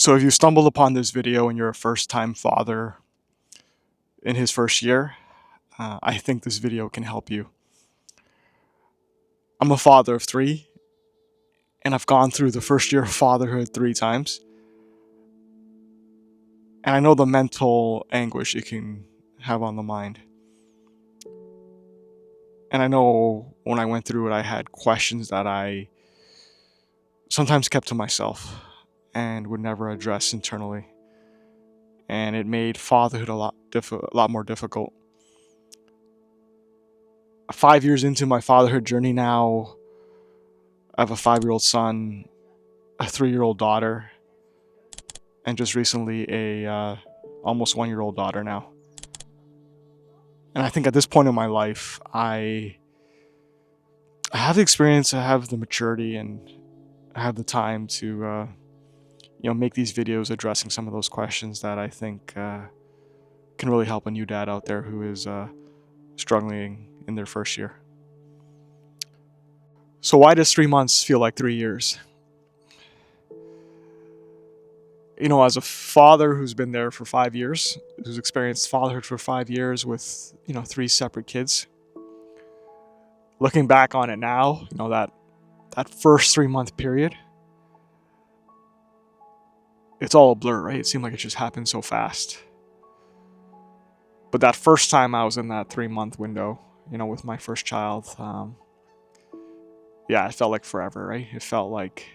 So if you stumbled upon this video and you're a first-time father in his first year, I think this video can help you. I'm a father of three, and I've gone through the first year of fatherhood 3 times. And I know the mental anguish it can have on the mind. And I know when I went through it, I had questions that I sometimes kept to myself and would never address internally. And it made fatherhood a lot more difficult. 5 years into my fatherhood journey now, I have a 5-year-old son, a 3-year-old daughter, and just recently a almost 1-year-old daughter now. And I think at this point in my life, I have the experience, I have the maturity, and I have the time to make these videos addressing some of those questions that I think can really help a new dad out there who is struggling in their first year. So why does 3 months feel like 3 years? As a father who's been there for 5 years, who's experienced fatherhood for 5 years with, 3 separate kids, looking back on it now, that first 3-month period, it's all a blur, right? It seemed like it just happened so fast. But that first time I was in that 3-month window, with my first child, it felt like forever, right? It felt like,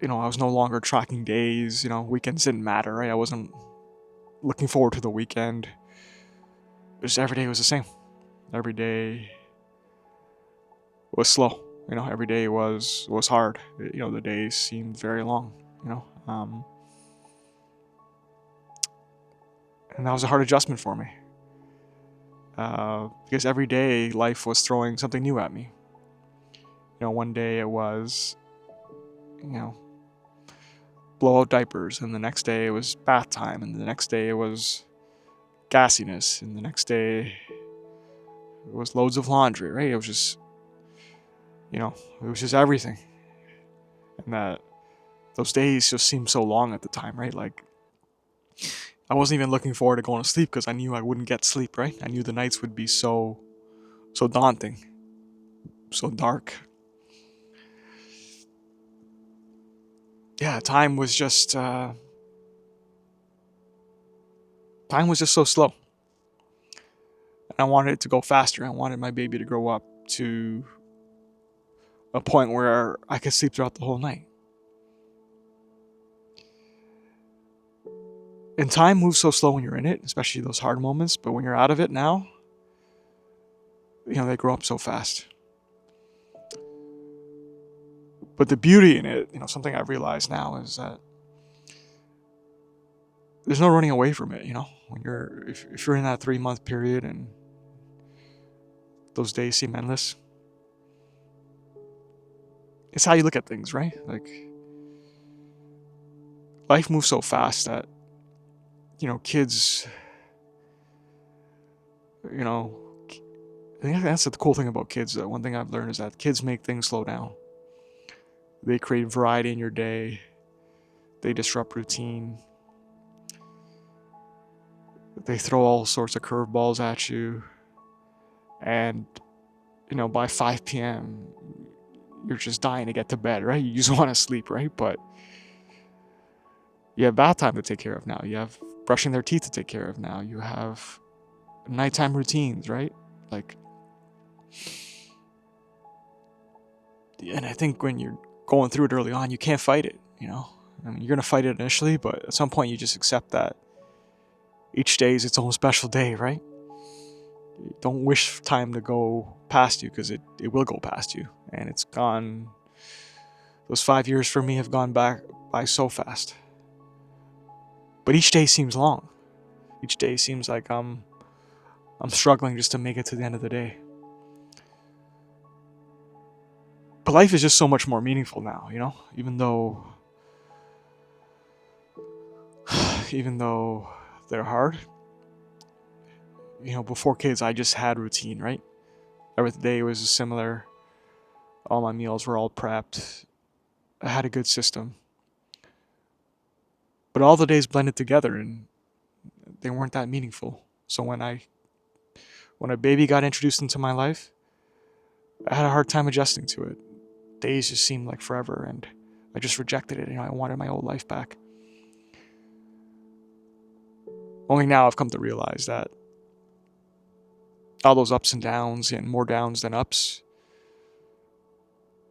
I was no longer tracking days, weekends didn't matter, right? I wasn't looking forward to the weekend. Just every day was the same. Every day was slow. Every day was hard. The days seemed very long. And that was a hard adjustment for me. Because every day life was throwing something new at me. One day it was, blow out diapers, and the next day it was bath time, and the next day it was gassiness, and the next day it was loads of laundry, right? It was just, everything. And those days just seemed so long at the time, right? Like, I wasn't even looking forward to going to sleep because I knew I wouldn't get sleep, right? I knew the nights would be so daunting, so dark. Yeah, time was just so slow. And I wanted it to go faster. I wanted my baby to grow up to a point where I could sleep throughout the whole night. And time moves so slow when you're in it, especially those hard moments. But when you're out of it now, they grow up so fast. But the beauty in it, something I've realized now is that there's no running away from it. When if you're in that 3-month period and those days seem endless, it's how you look at things, right? Like, life moves so fast that kids, I think that's the cool thing about kids. One thing I've learned is that kids make things slow down. They create variety in your day. They disrupt routine. They throw all sorts of curveballs at you. And, by 5 p.m., you're just dying to get to bed, right? You just want to sleep, right? But you have bath time to take care of now. You have brushing their teeth to take care of now. You have nighttime routines, right? Like, and I think when you're going through it early on, you can't fight it, I mean, you're going to fight it initially, but at some point you just accept that each day is its own special day, right? Don't wish time to go past you, because it will go past you. And it's gone. Those 5 years for me have gone by so fast. But each day seems long. Each day seems like I'm struggling just to make it to the end of the day. But life is just so much more meaningful now, even though they're hard. Before kids, I just had routine, right? Every day was similar. All my meals were all prepped. I had a good system. But all the days blended together and they weren't that meaningful. So when a baby got introduced into my life, I had a hard time adjusting to it. Days just seemed like forever and I just rejected it. I wanted my old life back. Only now I've come to realize that all those ups and downs and more downs than ups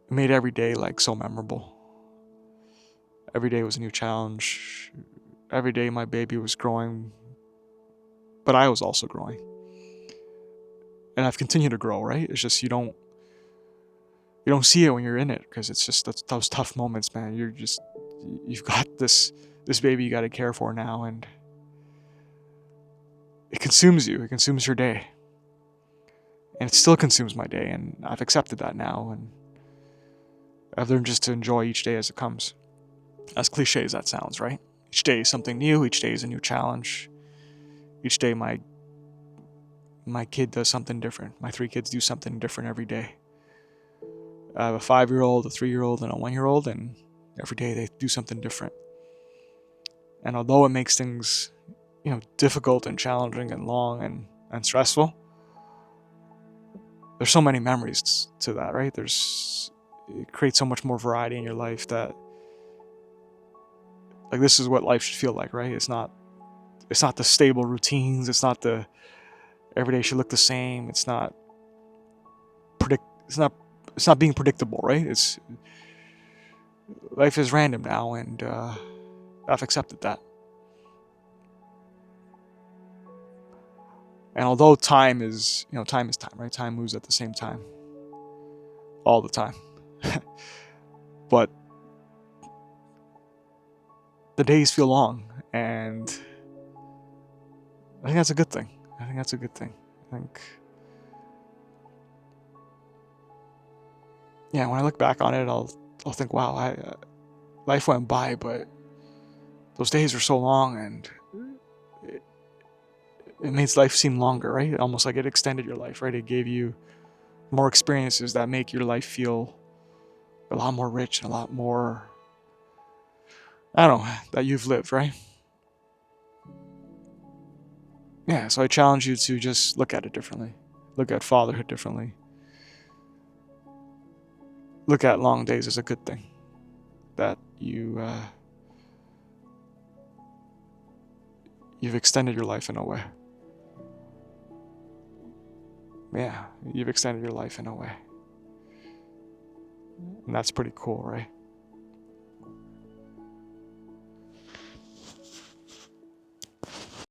made every day like so memorable. Every day was a new challenge. Every day my baby was growing, but I was also growing. And I've continued to grow, right? It's just you don't see it when you're in it because it's just those tough moments, man. You've got this baby you got to care for now, and it consumes you. It consumes your day, and it still consumes my day. And I've accepted that now, and I've learned just to enjoy each day as it comes. As cliche as that sounds, right? Each day is something new. Each day is a new challenge. Each day my kid does something different. My 3 kids do something different every day. I have a 5-year-old, a 3-year-old, and a 1-year-old, and every day they do something different. And although it makes things, difficult and challenging and long and stressful, there's so many memories to that, right? It creates so much more variety in your life that, like, this is what life should feel like, right? It's not the stable routines. It's not the every day should look the same. It's not being predictable, right? Life is random now, and I've accepted that. And although time is time, right? Time moves at the same time, all the time. But the days feel long, and I think that's a good thing. I think, yeah, when I look back on it, I'll think, wow, life went by, but those days were so long, and it makes life seem longer, right? Almost like it extended your life, right? It gave you more experiences that make your life feel a lot more rich and a lot more, I don't know, that you've lived, right? Yeah, so I challenge you to just look at it differently. Look at fatherhood differently. Look at long days as a good thing. That you've extended your life in a way. Yeah, you've extended your life in a way. And that's pretty cool, right?